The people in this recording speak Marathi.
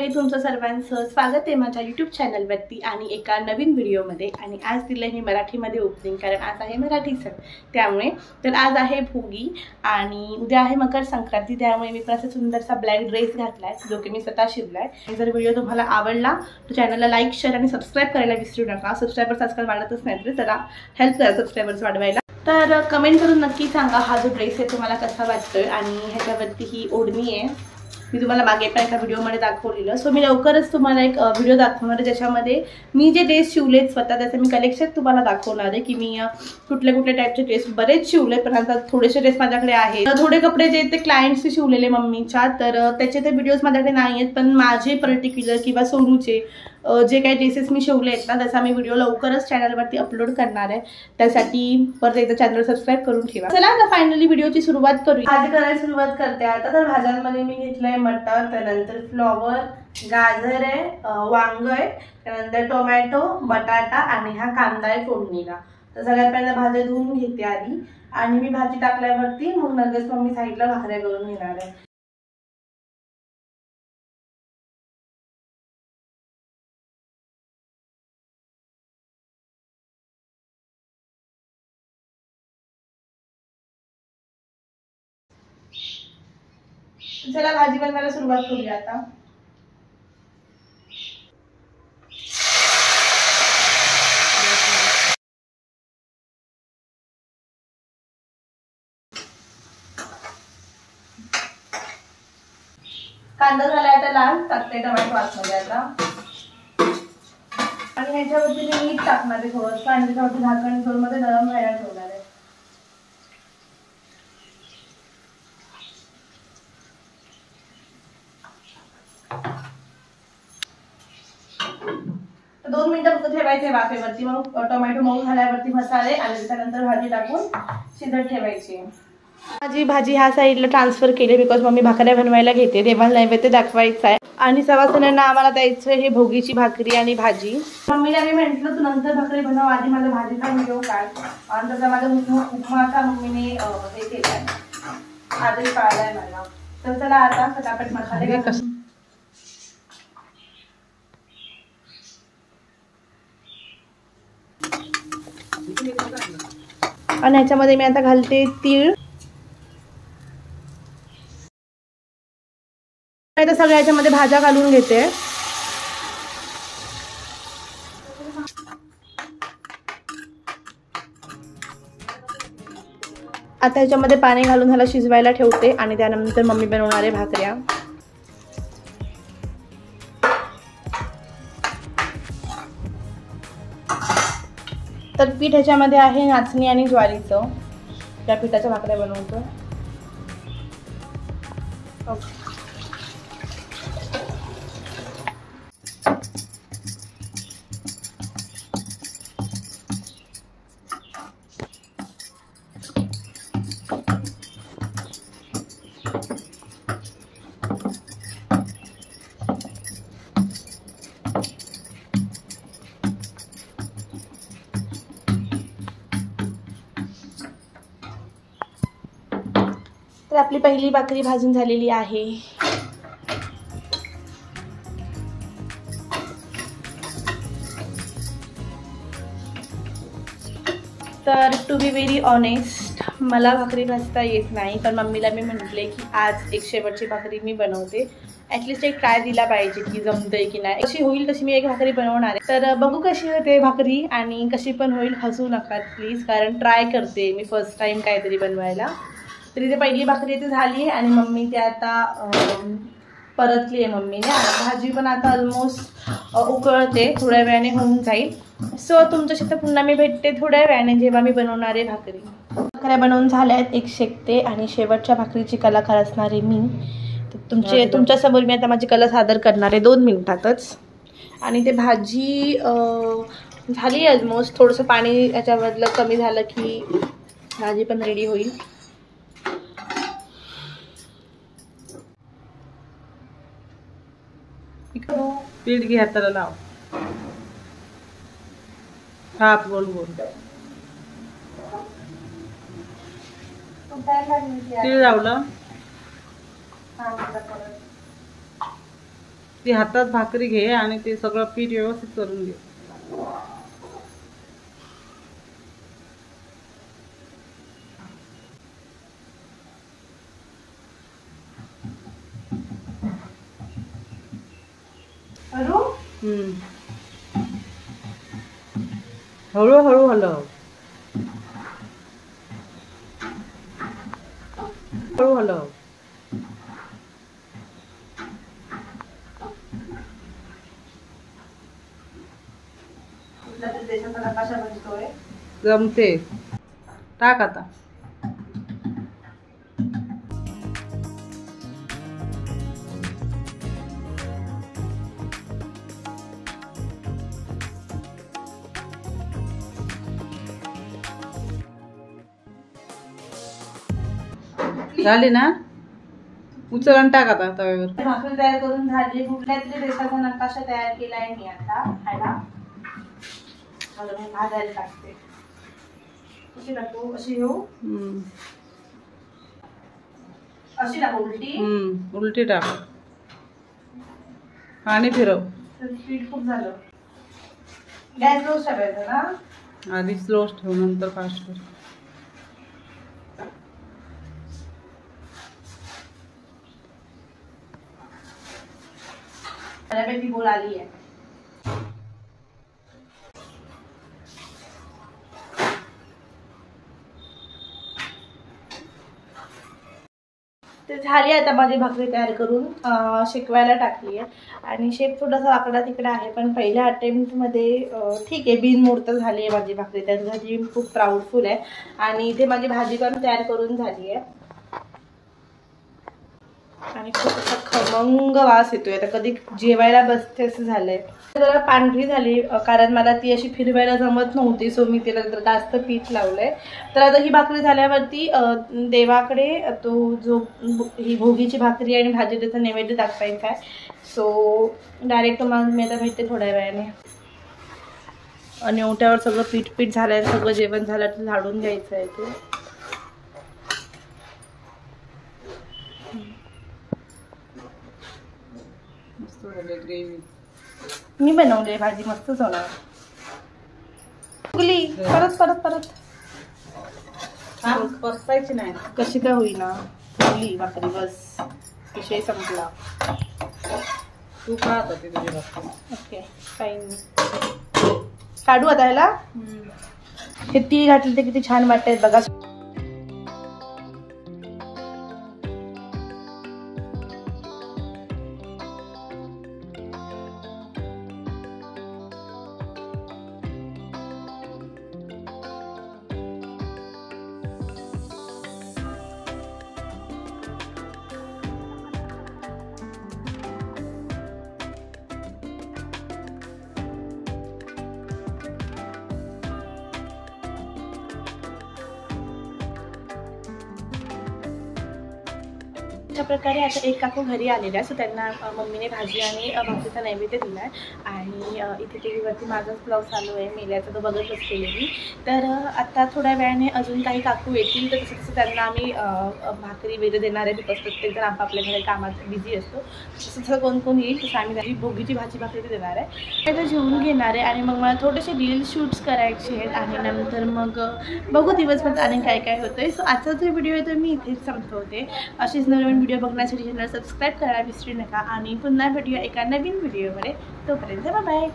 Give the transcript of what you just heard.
मंडळी, तुमचं सर्वांचं स्वागत आहे माझ्या यूट्यूब चॅनलवरती आणि एका नवीन व्हिडिओमध्ये। आणि आज दिलं मी मराठीमध्ये ओपनिंग, कारण आज आहे मराठी सण, त्यामुळे तर आज आहे भोगी आणि उद्या आहे मकर संक्रांती। त्यामुळे मी असा सुंदरसा ब्लॅक ड्रेस घातलाय जो की मी स्वतः शिवलाय। आणि जर व्हिडिओ तुम्हाला आवडला तर चॅनलला लाईक, शेअर आणि सबस्क्राईब करायला विसरू नका। सबस्क्रायबर्स आजकाल वाढतच नाहीत रे, जरा हेल्प करा सबस्क्रायबर्स वाढवायला। तर कमेंट करून नक्की सांगा हा जो ड्रेस आहे तुम्हाला कसा वाटतोय। आणि ह्याच्यावरती ही ओढणी आहे, मी तुम्हाला मागे पण एका व्हिडिओमध्ये दाखवलेलं। सो मी लवकरच तुम्हाला एक व्हिडिओ दाखवणार आहे ज्याच्यामध्ये मी जे ड्रेस शिवलेत स्वतः त्याचं मी कलेक्शन तुम्हाला दाखवणार आहे की मी कुठल्या कुठल्या टाईपचे ड्रेस बरेच शिवले, पण आता थोडेसे ड्रेस माझ्याकडे आहेत। थोडे कपडे जे ते क्लायंट्सचे शिवलेले मम्मीच्या, तर त्याचे ते व्हिडिओज माझ्याकडे नाही आहेत, पण माझे पर्टिक्युलर किंवा सोनूचे जे काही ड्रेसेस मी शिवले आहेत ना त्याचा मी व्हिडिओ लवकरच चॅनलवरती अपलोड करणार आहे। त्यासाठी परत एकदा चॅनल सबस्क्राईब करून ठेवा। चला आता फायनली व्हिडिओची सुरुवात करूया। भाजी करायला सुरुवात करते आता। तर भाज्यांमध्ये मी घेतलंय मटर, त्यानंतर फ्लॉवर, गाजर आहे, वांग आहे, त्यानंतर टोमॅटो, बटाटा आणि हा कांदा आहे फोडणीला। तर सगळ्यात पहिला भाज्या धुवून घेते आधी, आणि मी भाजी टाकल्यावरती मग नंतर मी साईडला भाकऱ्या करून घेणार आहे। चला भाजी बनवायला सुरुवात करूया आता। कांदा झाला आता लाल, टाकते टोमॅटो आतमध्ये आता, आणि ह्याच्यावरती मी मीठ टाकणार आहे थोडंसं, आणि त्याच्यावरती झाकण ठेवून मध्ये नरम व्हायला ठेवणार आहे। तर 2 मिनिटं फक्त ठेवायचे वाफेवरती, मग टोमॅटो मऊ झाल्यावरती मसाले आणि त्याच्यानंतर भाजी टाकून शिजत ठेवायची। माझी भाजी ह्या साईडला ट्रान्सफर केली बिकॉज मम्मी भाकऱ्या बनवायला घेते, देवाला नैवेद्य दाखवायचा आहे आणि सवासण्यांना आम्हाला द्यायचं हे भोगीची भाकरी आणि भाजी। मम्मीला मी म्हटलं तू नंतर भाकरी बनव, आधी माझा भाजीचा व्हिडिओ काढ, आणि तसा माझा उपमाचा मम्मीने हे केलाय, आदेश पाळलाय मला। तर चला आता फटाफट मसाले कसं आणि ह्याच्यामध्ये मी आता घालते तीळ। आता सगळ्या ह्याच्यामध्ये भाज्या घालून घेते। आता ह्याच्यामध्ये पाणी घालून ह्याला शिजवायला ठेवते आणि त्यानंतर मम्मी बनवणार आहे भाकऱ्या। तर पीठ ह्याच्यामध्ये आहे नाचणी आणि ज्वारीचं, त्या पिठाच्या भाकऱ्या बनवतो। तर आपली पहिली भाकरी भाजून झालेली आहे। तर टू बी व्हेरी ऑनेस्ट, मला भाकरी भाजता येत नाही, पण मम्मीला मी म्हटले की आज एक शेवटची भाकरी मी बनवते, ॲटलिस्ट एक ट्राय दिला पाहिजे की जमतंय की नाही। कशी होईल तशी मी एक भाकरी बनवणार आहे, तर बघू कशी होते भाकरी, आणि कशी पण होईल हसू नका प्लीज, कारण ट्राय करते मी फर्स्ट टाइम काहीतरी बनवायला। तर इथे पहिली भाकरी इथे झाली आहे आणि मम्मी ते आता परतली आहे मम्मीने, आणि भाजी पण आता ऑलमोस्ट उकळते, थोड्या वेळाने होऊन जाईल। सो तुमच्याशी तर पुन्हा मी भेटते थोड्या वेळाने जेव्हा मी बनवणार आहे भाकरी। भाकऱ्या बनवून झाल्या आहेत, एक शेकते आणि शेवटच्या भाकरीची कलाकार असणार आहे मी। तर तुमच्यासमोर मी आता माझी कला सादर करणार आहे 2 मिनिटातच। आणि ते भाजी झाली ऑलमोस्ट, थोडंसं पाणी याच्यामधलं कमी झालं की भाजी पण रेडी होईल। पीठ घे हाताला लाव, थाप गोल गोल, तीळ लावलं, ती हातात भाकरी घे आणि ते सगळं पीठ व्यवस्थित करून घे. हळूहळू हलव. हळू हलव. जमते. टाक आता. झाली ना? उचल आणि टाक आता तव्यावर. भाकरी तयार करून झाली. कुठल्या तरी देशाचा नकाशा तयार केलाय मी आता खायला. मला मी भाजायला टाकते. कशी टाकू? अशी घेऊ? अशी टाकू उलटी? उलटी टाक. पाणी फिरव. पीठ खूप झालं. गॅस लो ठेवायचा ना? आधी स्लो ठेव, नंतर फास्ट कर. बऱ्यापैकी गोल आली आहे. ते झाली आता माझी भाकरी तयार करून शेकवायला टाकली आहे. आणि शेक थोडासा आकडा तिकडे आहे, पण पहिल्या अटेम्प्टमध्ये ठीक आहे, बिनमोड तर झाली आहे माझी भाकरी. त्यासाठी खूप प्राऊडफुल आहे. आणि इथे माझी भाजी पण तयार करून झाली आहे आणि खूप असा खमंग वास येतोय. आता कधी जेवायला बसते असं झालंय. जरा पांढरी झाली कारण मला ती अशी फिरवायला जमत नव्हती, सो मी तिला जास्त पीठ लावलंय. तर आता ही भाकरी झाल्यावरती देवाकडे तो जो ही भोगीची भाकरी आणि भाजी त्याचा नैवेद्य दाखवायचा आहे. सो डायरेक्ट तुम्हाला मी आता भेटते थोड्या वेळाने. आणि ओट्यावर सगळं पीठ पीठ झालंय, सगळं जेवण झालं तर झाडून घ्यायचं आहे ते. मी बनवली भाजी, मस्तच होणार. परत परत परत परतायची नाही. कशी काय होईना? फुगली भाकरी, बस विषय संपला. तू खा आता ती तुझी भाकरी. ओके, काही नाही. काढू आता ह्याला. हे तीळ घातले ते किती छान वाटत बघा. अशा प्रकारे आता एक काकू घरी आलेल्या, सो त्यांना मम्मीने भाजी आणि भाकरीचा नैवेद्य दिला आहे. आणि इथे टी व्हीवरती माझाच ब्लॉग चालू आहे मेल्याचा, तो बघत असलेली मी. तर आता थोड्या वेळाने अजून काही काकू येतील, तर तसं तसं त्यांना आम्ही भाकरी वगैरे देणार आहे. बिकॉज प्रत्येकजण आपापल्या घरी कामात बिझी असतो. तसं तसं कोण कोण येईल तसं आम्ही त्याची भोगीची भाकरी देणार आहे. त्याला जेवून घेणार आहे आणि मग मला थोडेसे रील शूट्स करायचे आहेत. आणि नंतर मग बघू दिवसभर आणि काय काय होतं आहे. सो आजचा जो व्हिडिओ आहे तो मी इथेच संपवते. अशीच नवीन व्हिडिओ बघण्यासाठी चॅनल सबस्क्राईब करायला विसरू नका. आणि पुन्हा भेटूया एका नवीन व्हिडिओमध्ये. तोपर्यंत बाय बाय.